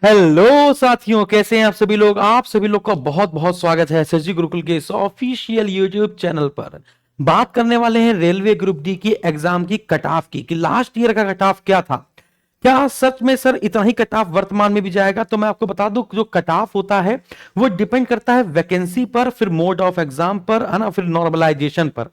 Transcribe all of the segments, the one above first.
Hello साथियों, कैसे हैं आप सभी लोग। आप सभी लोग का बहुत बहुत स्वागत है एसएसजी गुरुकुल के इस ऑफिशियल यूट्यूब चैनल पर। बात करने वाले हैं रेलवे ग्रुप डी की एग्जाम की कट ऑफ की कि लास्ट ईयर का कट ऑफ क्या था। क्या सच में सर इतना ही कट ऑफ वर्तमान में भी जाएगा? तो मैं आपको बता दूं, जो कट ऑफ होता है वो डिपेंड करता है वैकेंसी पर, फिर मोड ऑफ एग्जाम पर, है ना, फिर नॉर्मलाइजेशन पर।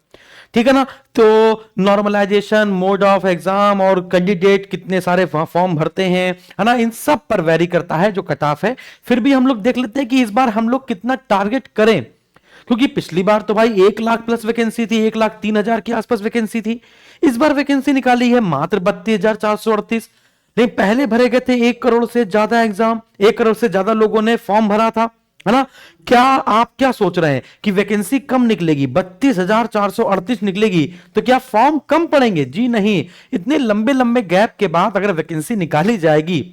ठीक है ना। तो नॉर्मलाइजेशन, मोड ऑफ एग्जाम और कैंडिडेट कितने सारे फॉर्म भरते हैं, है ना, इन सब पर वेरी करता है जो कट ऑफ है। फिर भी हम लोग देख लेते हैं कि इस बार हम लोग कितना टारगेट करें, क्योंकि पिछली बार तो भाई 1 लाख प्लस वैकेंसी थी, 1,03,000 के आसपास वैकेंसी थी। इस बार वैकेंसी निकाली है मात्र 32,438। नहीं, पहले भरे गए थे 1 करोड़ से ज्यादा एग्जाम, 1 करोड़ से ज्यादा लोगों ने फॉर्म भरा था, है ना। क्या आप क्या सोच रहे हैं कि वैकेंसी कम निकलेगी, 32,438 निकलेगी तो क्या फॉर्म कम पड़ेंगे? जी नहीं। इतने लंबे लंबे गैप के बाद अगर वैकेंसी निकाली जाएगी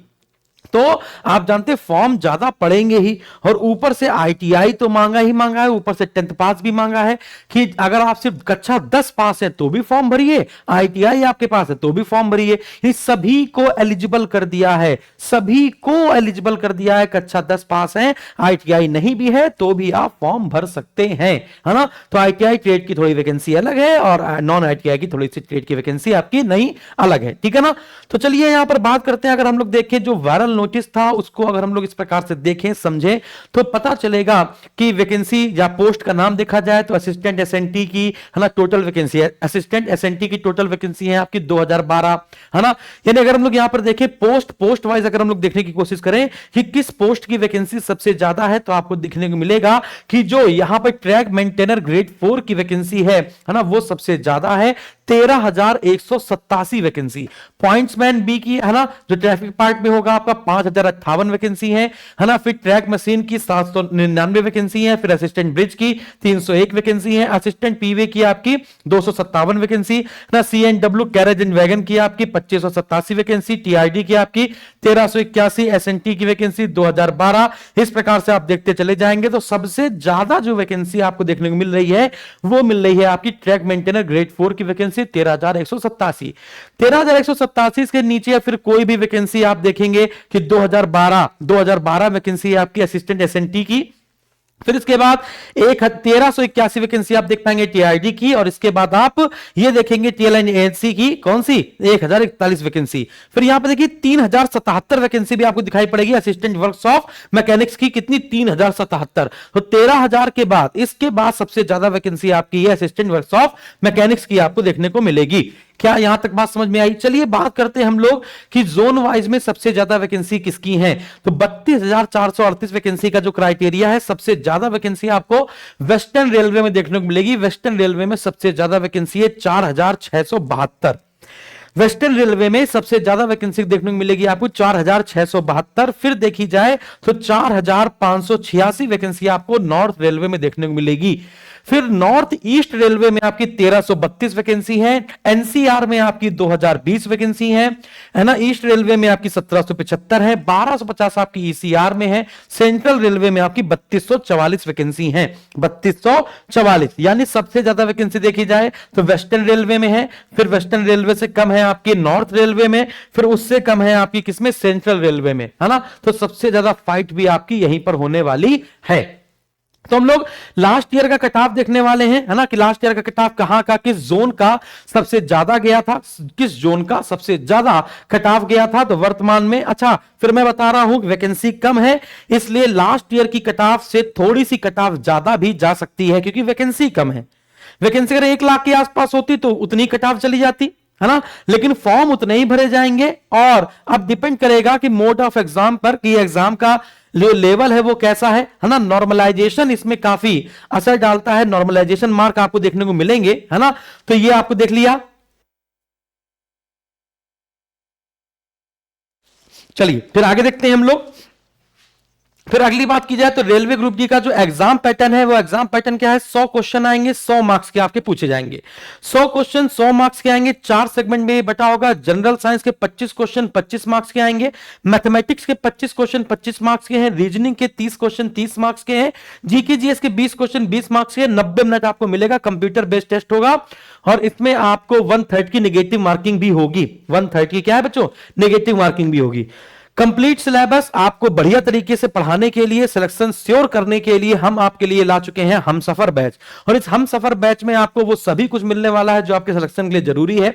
तो आप जानते फॉर्म ज्यादा पड़ेंगे ही। और ऊपर से आईटीआई तो मांगा ही मांगा है, ऊपर से 10th पास भी मांगा है कि अगर आप सिर्फ कक्षा 10 पास है तो भी फॉर्म भरिए, आईटीआई आपके पास है तो भी फॉर्म भरिए। ये सभी को एलिजिबल कर दिया है, सभी को एलिजिबल कर दिया है। कक्षा 10 पास है, आईटीआई नहीं भी है तो भी आप फॉर्म भर सकते हैं, है ना। तो आईटीआई ट्रेड की थोड़ी वैकेंसी अलग है और नॉन आईटीआई की थोड़ी सी ट्रेड की वैकेंसी आपकी नहीं अलग है, ठीक है ना। तो चलिए यहां पर बात करते हैं। अगर हम लोग देखें जो वायरल नोटिस था उसको अगर हम लोग इस प्रकार से देखें समझें तो पता चलेगा कि वैकेंसी या पोस्ट का नाम देखा जाए तो असिस्टेंट एसएनटी की, है ना, टोटल वैकेंसी है। असिस्टेंट एसएनटी की टोटल वैकेंसी है आपकी 2012, है ना। यानी अगर हम लोग यहां पर देखें पोस्ट वाइज अगर हम लोग देखने की कोशिश करें कि किस पोस्ट की वैकेंसी सबसे ज्यादा है तो आपको देखने को मिलेगा कि जो यहां पर ट्रैक मेंटेनर ग्रेड 4 की वैकेंसी है ना, वो सबसे ज्यादा है, 13,187 वैकेंसी। पॉइंट्समैन बी की, है ना, जो ट्रैफिक पार्ट में होगा आपका 5,058 वैकेंसी है ना। फिर ट्रैक मशीन की 799 वैकेंसी है। फिर असिस्टेंट ब्रिज की 301 वैकेंसी है। असिस्टेंट पीवे की आपकी 257 वैकेंसी ना। सीएनडब्ल्यू कैरेज एंड वैगन की आपकी 2587 वैकेंसी। टीआईडी की आपकी 1381। एसएनटी की वैकेंसी 2012। इस प्रकार से आप देखते चले जाएंगे तो सबसे ज्यादा जो वैकेंसी आपको देखने को मिल रही है वो मिल रही है आपकी ट्रैक मेंटेनर ग्रेड 4 की वैकेंसी 13,187। 13,187 के नीचे फिर कोई भी वैकेंसी आप देखेंगे कि 2012 वैकेंसी आपकी असिस्टेंट एसएनटी की। फिर इसके बाद 1381 वैकेंसी आप देख पाएंगे टीआईडी की। और इसके बाद आप ये देखेंगे टीएलएनएसी की, कौन सी, 1041 वैकेंसी। फिर यहां पर देखिए 3077 वैकेंसी भी आपको दिखाई पड़ेगी असिस्टेंट वर्कशॉप मैकेनिक्स की। कितनी? 3077। तो 13,000 के बाद इसके बाद सबसे ज्यादा वैकेंसी आपकी है असिस्टेंट वर्कशॉप मैकेनिक्स की आपको देखने को मिलेगी। क्या यहां तक बात समझ में आई? चलिए बात करते हैं हम लोग कि जोन वाइज में सबसे ज्यादा वैकेंसी किसकी है। तो 32,438 वैकेंसी का जो क्राइटेरिया है, सबसे ज्यादा वैकेंसी आपको वेस्टर्न रेलवे में देखने को मिलेगी। वेस्टर्न रेलवे में सबसे ज्यादा वैकेंसी है 4,672। वेस्टर्न रेलवे में सबसे ज्यादा वैकेंसी देखने को मिलेगी आपको 4,672। फिर देखी जाए तो 4,586 वैकेंसी आपको नॉर्थ रेलवे में देखने को मिलेगी। फिर नॉर्थ ईस्ट रेलवे में आपकी 1,332 वैकेंसी है। एनसीआर में आपकी 2,020 वैकेंसी है ना। ईस्ट रेलवे में आपकी 1,775 है। 1,250 आपकी ईसीआर में है। सेंट्रल रेलवे में आपकी 3,244 वैकेंसी है, 3,244। यानी सबसे ज्यादा वैकेंसी देखी जाए तो वेस्टर्न रेलवे में है। फिर वेस्टर्न रेलवे से कम है आपकी नॉर्थ रेलवे में। फिर उससे कम है आपकी किसमें? सेंट्रल रेलवे में, है ना। तो सबसे ज्यादा फाइट भी आपकी यहीं पर होने वाली है। तो हम लोग लास्ट ईयर का कट ऑफ देखने वाले हैं, है ना, कि लास्ट ईयर का कट ऑफ कहां का, किस जोन का सबसे ज्यादा गया था, किस जोन का सबसे ज्यादा कट ऑफ गया था। तो वर्तमान में, अच्छा फिर मैं बता रहा हूं वैकेंसी कम है इसलिए लास्ट ईयर की कट ऑफ से थोड़ी सी कट ऑफ ज्यादा भी जा सकती है, क्योंकि वैकेंसी कम है। वैकेंसी अगर 1 लाख के आसपास होती तो उतनी कट ऑफ चली जाती, है ना, लेकिन फॉर्म उतने ही भरे जाएंगे। और अब डिपेंड करेगा कि मोड ऑफ एग्जाम पर, कि एग्जाम का जो लेवल है वो कैसा है ना। नॉर्मलाइजेशन इसमें काफी असर डालता है, नॉर्मलाइजेशन मार्क आपको देखने को मिलेंगे, है ना। तो ये आपको देख लिया। चलिए फिर आगे देखते हैं हम लोग। फिर अगली बात की जाए तो रेलवे ग्रुप डी का जो एग्जाम पैटर्न है वो एग्जाम पैटर्न क्या है, 100 क्वेश्चन आएंगे, 100 मार्क्स के आपके पूछे जाएंगे। 100 क्वेश्चन 100 मार्क्स के आएंगे, 4 सेगमेंट में बटा होगा। जनरल साइंस के 25 क्वेश्चन 25 मार्क्स के आएंगे। मैथमेटिक्स के 25 क्वेश्चन 25 मार्क्स के हैं। रीजनिंग के 30 क्वेश्चन 30 मार्क्स के हैं। जीके जीएस के 20 क्वेश्चन 20 मार्क्स के। 90 मिनट आपको मिलेगा। कंप्यूटर बेस्ड टेस्ट होगा और इसमें आपको 1/3 की नेगेटिव मार्किंग भी होगी। 1/3 की क्या है बच्चों? नेगेटिव मार्किंग भी होगी। कंप्लीट सिलेबस आपको बढ़िया तरीके से पढ़ाने के लिए, सिलेक्शन श्योर करने के लिए हम आपके लिए ला चुके हैं हमसफर बैच। और इस हमसफर बैच में आपको वो सभी कुछ मिलने वाला है जो आपके सिलेक्शन के लिए जरूरी है।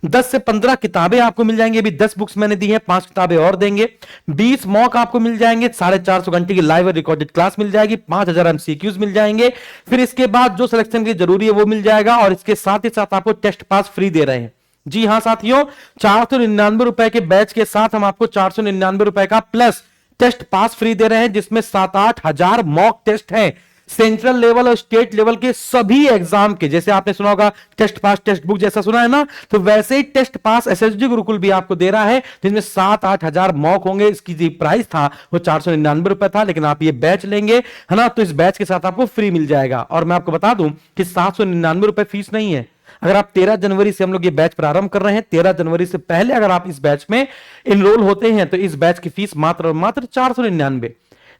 10 से 15 किताबें आपको मिल जाएंगी, अभी 10 बुक्स मैंने दी हैं, 5 किताबें और देंगे। 20 मॉक आपको मिल जाएंगे, 450 घंटे की लाइव और रिकॉर्डेड क्लास मिल जाएगी, 5000 एमसीक्यूज मिल जाएंगे। फिर इसके बाद जो सिलेक्शन के लिए जरूरी है वो मिल जाएगा, और इसके साथ ही साथ आपको टेस्ट पास फ्री दे रहे हैं। जी हां साथियों, 499 रुपए के बैच के साथ हम आपको 499 रुपए का प्लस टेस्ट पास फ्री दे रहे हैं, जिसमें 7-8 हजार मॉक टेस्ट हैं सेंट्रल लेवल और स्टेट लेवल के सभी एग्जाम के। जैसे आपने सुना होगा टेस्ट पास टेक्स्ट बुक जैसा सुना है ना, तो वैसे ही टेस्ट पास एसएसजी गुरुकुल भी आपको दे रहा है, जिसमें 7-8 हजार मॉक होंगे। इसकी जो प्राइस था वो 499 रुपए था, लेकिन आप ये बैच लेंगे है ना, तो इस बैच के साथ आपको फ्री मिल जाएगा। और मैं आपको बता दूं कि 799 रुपए फीस नहीं है। अगर आप 13 जनवरी से हम लोग ये बैच प्रारंभ कर रहे हैं, 13 जनवरी से पहले अगर आप इस बैच में इनरोल होते हैं तो इस बैच की फीस मात्र और मात्र 499।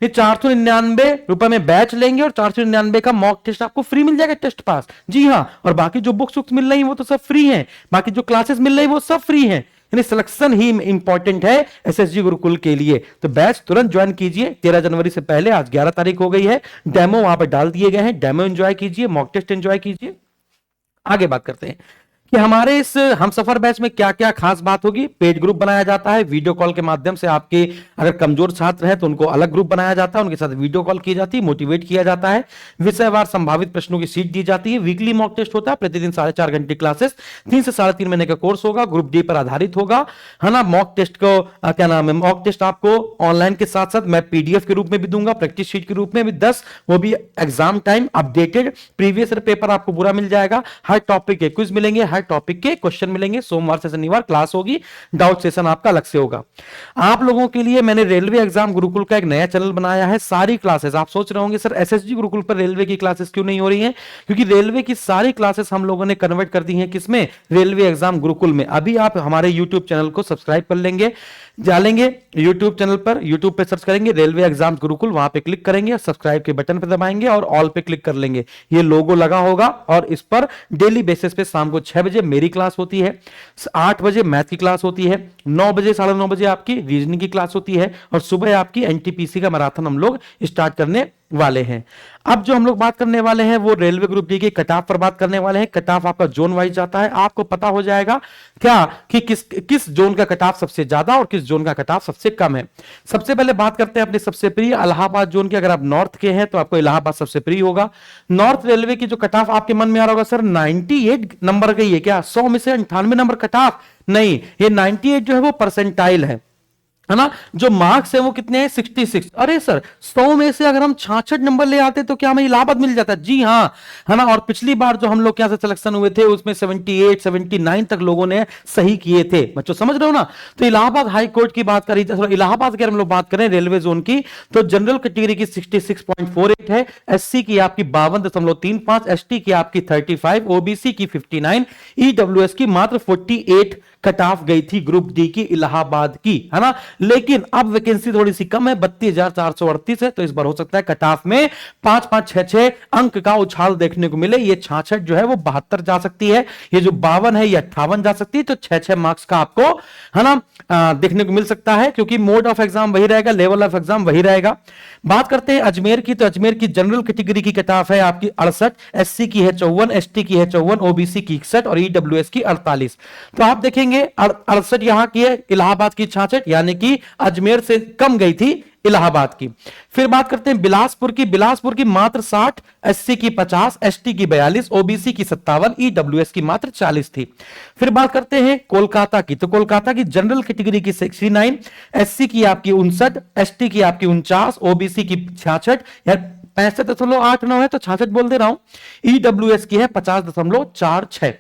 ये 499 रुपए में बैच लेंगे और 499 का मॉक टेस्ट आपको फ्री मिल जाएगा, टेस्ट पास। जी हां, और बाकी जो बुक्स मिल रही है वो तो सब फ्री हैं, बाकी जो क्लासेस मिल रही है वो सब फ्री हैं। यानी सिलेक्शन ही इंपॉर्टेंट है एसएसजी गुरुकुल के लिए। तो बैच तुरंत ज्वाइन कीजिए 13 जनवरी से पहले। आज 11 तारीख हो गई है, डेमो वहां पर डाल दिए गए हैं, डेमो एंजॉय कीजिए, मॉक टेस्ट एंजॉय कीजिए। आगे बात करते हैं कि हमारे इस हमसफर बैच में क्या क्या खास बात होगी। पेड ग्रुप बनाया जाता है, वीडियो कॉल के माध्यम से आपके अगर कमजोर छात्र हैं तो उनको अलग ग्रुप बनाया जाता है, उनके साथ वीडियो कॉल की जाती है, मोटिवेट किया जाता है, विषयवार संभावित प्रश्नों की सीट दी जाती है, वीकली मॉक टेस्ट होता है, प्रतिदिन 4.5 घंटे क्लासेस, 3 से 3.5 महीने का कोर्स होगा, ग्रुप डी पर आधारित होगा, है ना। मॉक टेस्ट को क्या नाम है, मॉक टेस्ट आपको ऑनलाइन के साथ साथ मैं पीडीएफ के रूप में भी दूंगा, प्रैक्टिस शीट के रूप में भी 10, वो भी exam time updated previous paper आपको पूरा मिल जाएगा। हर टॉपिक के क्विज मिलेंगे, हर टॉपिक के क्वेश्चन मिलेंगे। सोमवार से शनिवार क्लास होगी, डाउट सेशन आपका अलग से होगा। आप लोगों के लिए मैंने रेलवे एग्जाम गुरुकुल का एक नया चैनल बनाया है। सारी क्लासेस आप सोच रहे होंगे सर एसएसजी गुरुकुल पर रेलवे की क्लासेस क्यों नहीं हो रही हैं? क्योंकि रेलवे की सारी क्लासेस हम लोगों ने कन्वर्ट कर दी हैं किसमें, रेलवे एग्जाम गुरुकुल में। अभी आप हमारे यूट्यूब चैनल को सब्सक्राइब कर लेंगे, जालेंगे यूट्यूब चैनल पर, यूट्यूब पे सर्च करेंगे रेलवे एग्जाम गुरुकुल, वहां पे क्लिक करेंगे, सब्सक्राइब के बटन पे दबाएंगे और ऑल पे क्लिक कर लेंगे। ये लोगो लगा होगा और इस पर डेली बेसिस पे शाम को 6 बजे मेरी क्लास होती है, 8 बजे मैथ की क्लास होती है, 9 बजे 9:30 बजे आपकी रीजनिंग की क्लास होती है, और सुबह आपकी एनटीपीसी का मैराथन हम लोग स्टार्ट करने वाले हैं। अब जो हम लोग बात करने वाले हैं वो रेलवे ग्रुप डी की कट ऑफ पर बात करने वाले हैं। कट ऑफ आपका जोन वाइज जाता है, आपको पता हो जाएगा क्या कि किस जोन का कट ऑफ सबसे ज्यादा और किस जोन का कट ऑफ सबसे कम है। सबसे पहले बात करते हैं अपने सबसे प्रिय इलाहाबाद जोन की। अगर आप नॉर्थ के हैं तो आपको इलाहाबाद सबसे प्रिय होगा। नॉर्थ रेलवे की जो कट ऑफ आपके मन में आ रहा होगा सर 98 नंबर का, ये क्या 100 में से 98 नंबर कट ऑफ? नहीं, ये 98 जो है वो परसेंटाइल है ना। जो मार्क्स है वो कितने हैं 66। अरे सर 100 में से अगर हम 66 नंबर ले आते तो क्या हमें इलाहाबाद मिल जाता? जी हां, है ना। और पिछली बार जो हम लोग यहां से सिलेक्शन हुए थे उसमें 78 79 तक लोगों ने सही किए थे, बच्चों समझ रहे हो ना। तो इलाहाबाद हाई कोर्ट की बात करी, इलाहाबाद की हम लोग बात करें रेलवे जोन की, तो जनरल कैटेगरी की 66.48 है, एससी की आपकी 52.35, एसटी की आपकी 35, ओबीसी की 59, ईडब्ल्यूएस की मात्र 48 कट ऑफ गई थी ग्रुप डी की इलाहाबाद की, है ना। लेकिन अब वैकेंसी थोड़ी सी कम है, 32,438 है, तो इस बार हो सकता है कट ऑफ में 5-5, 6-6 अंक का उछाल देखने को मिले। ये 66 जो है वो 72 जा सकती है, ये जो 52 है ये 58 जा सकती है, तो 6-6 मार्क्स का आपको है ना देखने को मिल सकता है, क्योंकि मोड ऑफ एग्जाम वही रहेगा, लेवल ऑफ एग्जाम वही रहेगा। बात करते हैं अजमेर की, तो अजमेर की जनरल कैटेगरी की कट ऑफ है आपकी 68, एससी की है 54, एसटी की है 54, ओबीसी की 61 और ईडब्ल्यूएस की 48। तो आप देखेंगे 68 यहां की है, इलाहाबाद की 66, यानी कि अजमेर से कम गई थी इलाहाबाद की। फिर बात करते हैं बिलासपुर की, बिलासपुर की मात्र 60, एससी की 50, एसटी की 42, ओबीसी की 57, ईडब्ल्यूएस की मात्र 40 थी। फिर बात करते हैं कोलकाता की, तो कोलकाता की जनरल कैटेगरी की 69, एससी की आपकी 59, एसटी की आपकी 49, ओबीसी की 66, यार 65.89 है तो 66 बोल दे रहा हूं, ईडब्ल्यूएस की है 50.46।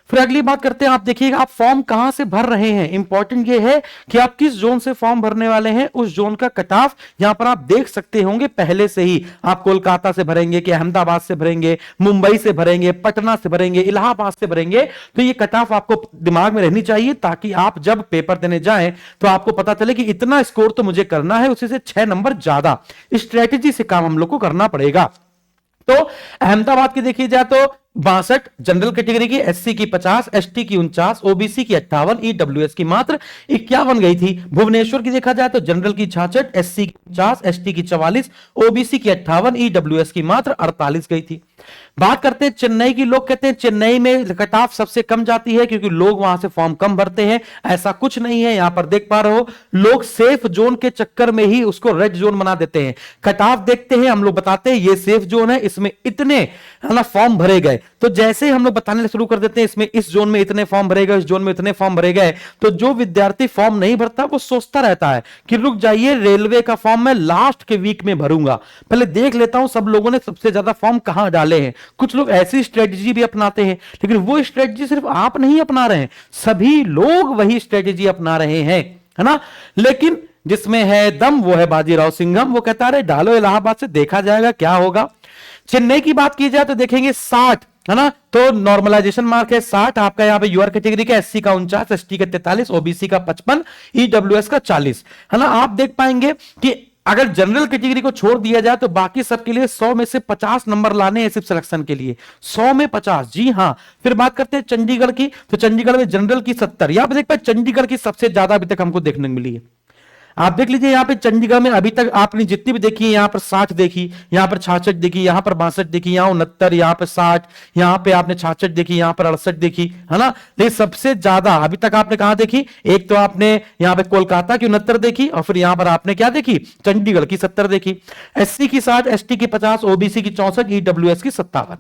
फिर अगली बात करते हैं, आप देखिएगा आप फॉर्म कहां से भर रहे हैं। इंपॉर्टेंट ये है कि आप किस जोन से फॉर्म भरने वाले हैं, उस जोन का कट ऑफ यहां पर आप देख सकते होंगे पहले से ही। आप कोलकाता से भरेंगे कि अहमदाबाद से भरेंगे, मुंबई से भरेंगे, पटना से भरेंगे, इलाहाबाद से भरेंगे, तो ये कट ऑफ आपको दिमाग में रहनी चाहिए, ताकि आप जब पेपर देने जाएं तो आपको पता चले कि इतना स्कोर तो मुझे करना है, उसी से 6 नंबर ज्यादा। स्ट्रेटेजी से काम हम लोग को करना पड़ेगा। तो अहमदाबाद की देखी जाए तो 62, जनरल कैटेगरी की, एससी की 50, एसटी की 49, ओबीसी की 58, ईडब्ल्यूएस की मात्र 51 गई थी। भुवनेश्वर की देखा जाए तो जनरल की 66, एससी की 50, एसटी की 44, ओबीसी की 58, ईडब्ल्यूएस की मात्र 48 गई थी। बात करते हैं चेन्नई की। लोग कहते हैं चेन्नई में कट ऑफ सबसे कम जाती है क्योंकि लोग वहां से फॉर्म कम भरते हैं। ऐसा कुछ नहीं है, यहां पर देख पा रहे हो, लोग सेफ जोन के चक्कर में ही उसको रेड जोन बना देते हैं। कट ऑफ देखते हैं, हम लोग बताते हैं ये सेफ जोन है, इसमें इतने है ना फॉर्म भरे गए, तो जैसे ही हम लोग बताने शुरू कर देते हैं इसमें इस जोन में इतने फॉर्म भरे गए, इस जोन में इतने फॉर्म भरे गए, तो जो विद्यार्थी फॉर्म नहीं भरता वो सोचता रहता है कि रुक जाइए, रेलवे का फॉर्म मैं लास्ट के वीक में भरूंगा, पहले देख लेता हूं सब लोगों ने सबसे ज्यादा फॉर्म कहां डाले हैं। कुछ लोग ऐसी स्ट्रेटजी भी अपनाते हैं, लेकिन वो स्ट्रेटजी सिर्फ आप नहीं अपना रहे हैं, सभी लोग वही स्ट्रेटजी अपना रहे हैं, है ना। लेकिन जिसमें है दम वो है बाजीराव सिंघम, वो कहता है डालो इलाहाबाद से, देखा जाएगा क्या होगा। चेन्नई की बात की जाए तो देखेंगे 60, है ना, तो नॉर्मलाइजेशन मार्क है 60 आपका, यहां पे यूआर कैटेगरी का, एससी का 49, एसटी का 43, ओबीसी का 55, ईडब्ल्यूएस का 40, है ना। आप देख पाएंगे कि अगर जनरल कैटेगरी को छोड़ दिया जाए तो बाकी सबके लिए 100 में से 50 नंबर लाने हैं सिर्फ सिलेक्शन के लिए, 100 में 50, जी हां। फिर बात करते हैं चंडीगढ़ की, तो चंडीगढ़ में जनरल की 70, यहां पे देख पाए चंडीगढ़ की सबसे ज्यादा अभी तक हमको देखने को मिली है। आप देख लीजिए यहां पे चंडीगढ़ में अभी तक आपने जितनी भी देखी है, यहां पर 60 देखी, यहां पर 66 देखी, यहां पर 62 देखी, यहां 69, यहां पर 60, यहां पे आपने 66 देखी, यहां पर 68 देखी, है ना। लेकिन सबसे ज्यादा अभी तक आपने कहां देखी, एक तो आपने यहां पे कोलकाता की 69 देखी, और फिर यहां पर आपने क्या देखी, चंडीगढ़ की 70 देखी। एससी की 60, एसटी की 50, ओबीसी की 64, ईडब्ल्यूएस की 57।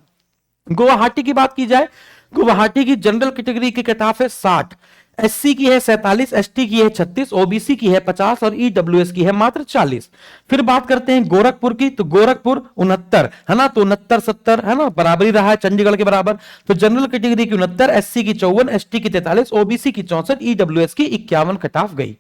गुवाहाटी की बात की जाए, गुवाहाटी की जनरल कैटेगरी की कट ऑफ है 60, एससी की है 47, एसटी की है 36, ओबीसी की है 50 और ईडब्ल्यूएस की है मात्र 40। फिर बात करते हैं गोरखपुर की, तो गोरखपुर 69, है ना, तो 69 70, है ना, बराबरी रहा है चंडीगढ़ के बराबर। तो जनरल कैटेगरी की 69, एससी की 54, एसटी की 43, ओबीसी की 64, ईडब्ल्यूएस की 51 कट ऑफ गई।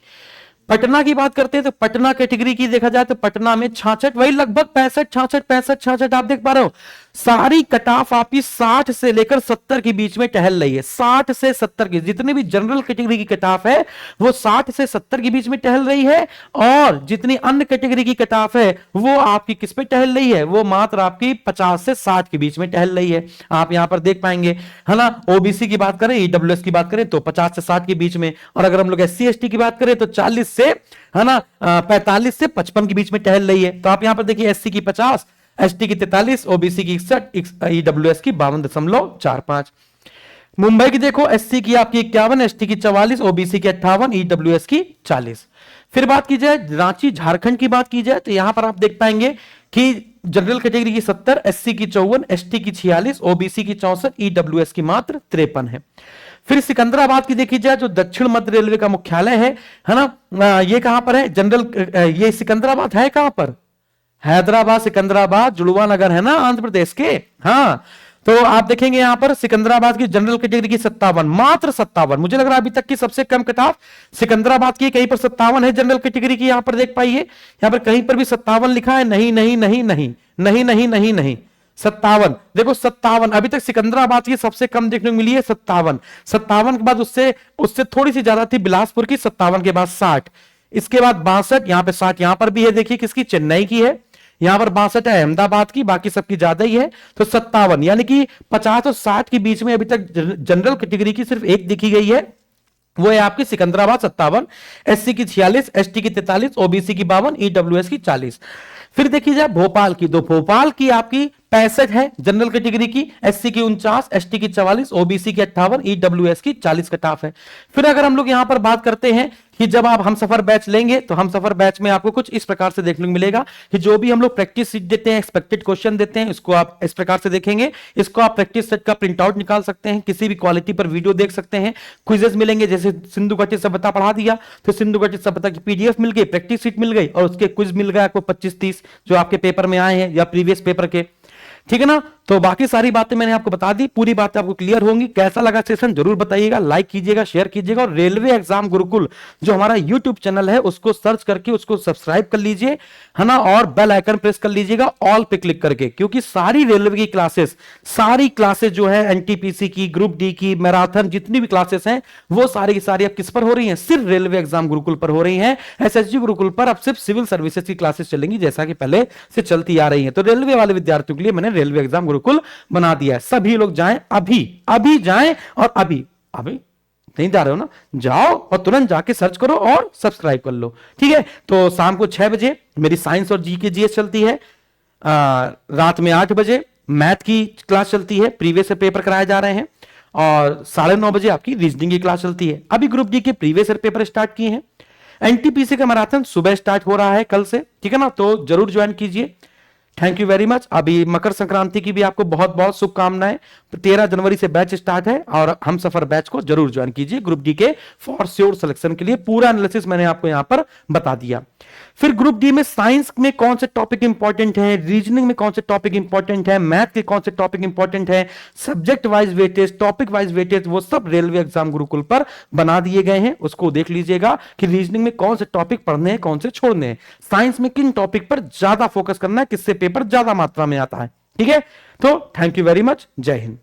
पटना की बात करते हैं तो पटना कैटेगरी की देखा जाए तो पटना में 66, वही लगभग 65 66 65 66 आप देख पा रहे हो। सारी कट ऑफ आपकी 60 से लेकर 70 के बीच में टहल रही है, 60 से 70 की जितनी भी जनरल कैटेगरी की कट ऑफ है वो 60 से 70 के बीच में टहल रही है, और जितनी अन्य कैटेगरी की कट ऑफ है वो आपकी किस पे टहल रही है, वो मात्र आपकी 50 से 60 के बीच में टहल रही है। आप यहां पर देख पाएंगे, है ना। ओबीसी की बात करें, ईडब्ल्यूएस की बात करें तो 50 से 60 के बीच में, और अगर हम लोग एससी एसटी की बात करें तो 40 से, है ना, 45 से 55 के बीच में टहल रही है। तो आप यहां पर देखिए एससी की 50, एसटी की 43, ओबीसी की 61, ईडब्ल्यूएस की 52.45। मुंबई की देखो, एससी की आपकी 51, एसटी की 44, ओबीसी की 58, ईडब्ल्यूएस की 40। फिर बात की जाए रांची झारखंड की बात की जाए तो यहां पर आप देख पाएंगे कि जनरल कैटेगरी की 70, एससी की 54, एसटी की 46, ओबीसी की 64, ईडब्ल्यूएस की मात्र 53 है। फिर सिकंदराबाद की देखी जाए जो दक्षिण मध्य रेलवे का मुख्यालय है ना, ये कहां पर है जनरल, ये सिकंदराबाद है कहां पर, हैदराबाद, सिकंदराबाद, जुड़वा नगर है ना आंध्र प्रदेश के। हाँ, तो आप देखेंगे यहां पर सिकंदराबाद की जनरल कैटेगरी की 57, मात्र 57, मुझे लग रहा है अभी तक की सबसे कम कट ऑफ सिकंदराबाद की, कहीं पर 57 है जनरल कैटेगरी की, यहां पर देख पाइए, यहां पर कहीं पर भी 57 लिखा है, नहीं नहीं नहीं नहीं नहीं नहीं नहीं नहीं 57, देखो 57 अभी तक सिकंदराबाद की सबसे कम देखने को मिली है, 57। 57 के बाद उससे उससे थोड़ी सी ज्यादा थी बिलासपुर की, 57 के बाद 60, इसके बाद 62, यहां पे 60 यहां पर भी है, देखिए किसकी, चेन्नई की है, यहां पर 62 है अहमदाबाद की, बाकी सबकी ज्यादा ही है। तो 57 यानी कि 50 और 60 के बीच में अभी तक जनरल कैटेगरी की सिर्फ एक दिखी गई है, वो है आपकी सिकंदराबाद 57, एससी की 46, एसटी की 43, ओबीसी की 52, ईडब्ल्यूएस की 40। फिर देखिए जाए भोपाल की, तो भोपाल की आपकी 65 है जनरल कैटेगरी की, एससी की 49, एसटी की 44, ओबीसी की 58, ईडब्ल्यूएस की 40 कट ऑफ है। फिर अगर हम लोग यहां पर बात करते हैं कि जब आप हम सफर बैच लेंगे तो हम सफर बैच में आपको कुछ इस प्रकार से देखने को मिलेगा कि जो भी हम लोग प्रैक्टिस सीट देते हैं, एक्सपेक्टेड क्वेश्चन देते हैं, इसको आप इस प्रकार से देखेंगे, इसको आप प्रैक्टिस सेट का प्रिंट आउट निकाल सकते हैं, किसी भी क्वालिटी पर वीडियो देख सकते हैं, क्विजेस मिलेंगे, जैसे सिंधु घटित सभ्यता पढ़ा दिया तो सिंधु घटित सभ्यता की पीडीएफ मिल गई, प्रैक्टिस सीट मिल गई, और उसके क्विज मिल गया आपको 25-30 जो आपके पेपर में आए हैं या प्रीवियस पेपर के, ठीक है ना। तो बाकी सारी बातें मैंने आपको बता दी, पूरी बातें आपको क्लियर होंगी। कैसा लगा सेशन जरूर बताइएगा, लाइक कीजिएगा, शेयर कीजिएगा, और रेलवे एग्जाम गुरुकुल जो हमारा यूट्यूब चैनल है उसको सर्च करके उसको सब्सक्राइब कर लीजिए, है ना, और बेल आइकन प्रेस कर लीजिएगा ऑल पे क्लिक करके, क्योंकि सारी रेलवे की क्लासेस, सारी क्लासेस जो है एनटीपीसी की, ग्रुप डी की, मैराथन, जितनी भी क्लासेस हैं वो सारी की सारी अब किस पर हो रही हैं, सिर्फ रेलवे एग्जाम गुरुकुल पर हो रही हैं। एसएसजी गुरुकुल पर अब सिर्फ सिविल सर्विसेज की क्लासेस चलेंगी, जैसा कि पहले से चलती आ रही है। तो रेलवे वाले विद्यार्थियों के लिए मैंने रेलवे एग्जाम गुरुकुल बना दिया है। सभी लोग जाएं, अभी अभी जाएं, और अभी अभी नहीं जा रहे हो ना, जाओ और तुरंत जाके सर्च करो और सब्सक्राइब कर लो, ठीक है। तो शाम को 6 बजे मेरी साइंस और जी के जीएस चलती है, रात में 8 बजे मैथ की क्लास चलती है, प्रीवियस पेपर कराए जा रहे हैं, और 9:30 बजे आपकी रीजनिंग की क्लास चलती है। अभी ग्रुप डी के प्रीवियस पेपर स्टार्ट किए हैं। एनटीपीसी का मैराथन सुबह स्टार्ट हो रहा है कल से, ठीक है ना, तो जरूर ज्वाइन कीजिए। Thank you very much. अभी मकर संक्रांति की भी आपको बहुत बहुत शुभकामनाएं। 13 जनवरी से बैच स्टार्ट है, और हम सफर बैच को जरूर ज्वाइन कीजिए ग्रुप डी के फॉर श्योर सिलेक्शन के लिए। पूरा एनालिसिस मैंने आपको यहां पर बता दिया। फिर ग्रुप डी में साइंस में कौन से टॉपिक इंपॉर्टेंट है, रीजनिंग में कौन से टॉपिक इंपॉर्टेंट है, मैथ के कौन से टॉपिक इंपॉर्टेंट है, subject wise weightage, topic wise weightage, वो सब रेलवे एग्जाम गुरुकुल पर बना दिए गए हैं। उसको देख लीजिएगा कि रीजनिंग में कौन से टॉपिक पढ़ने हैं, कौन से छोड़ने हैं, साइंस में किन टॉपिक पर ज्यादा फोकस करना है, किससे पेपर ज्यादा मात्रा में आता है, ठीक है। तो थैंक यू वेरी मच, जय हिंद।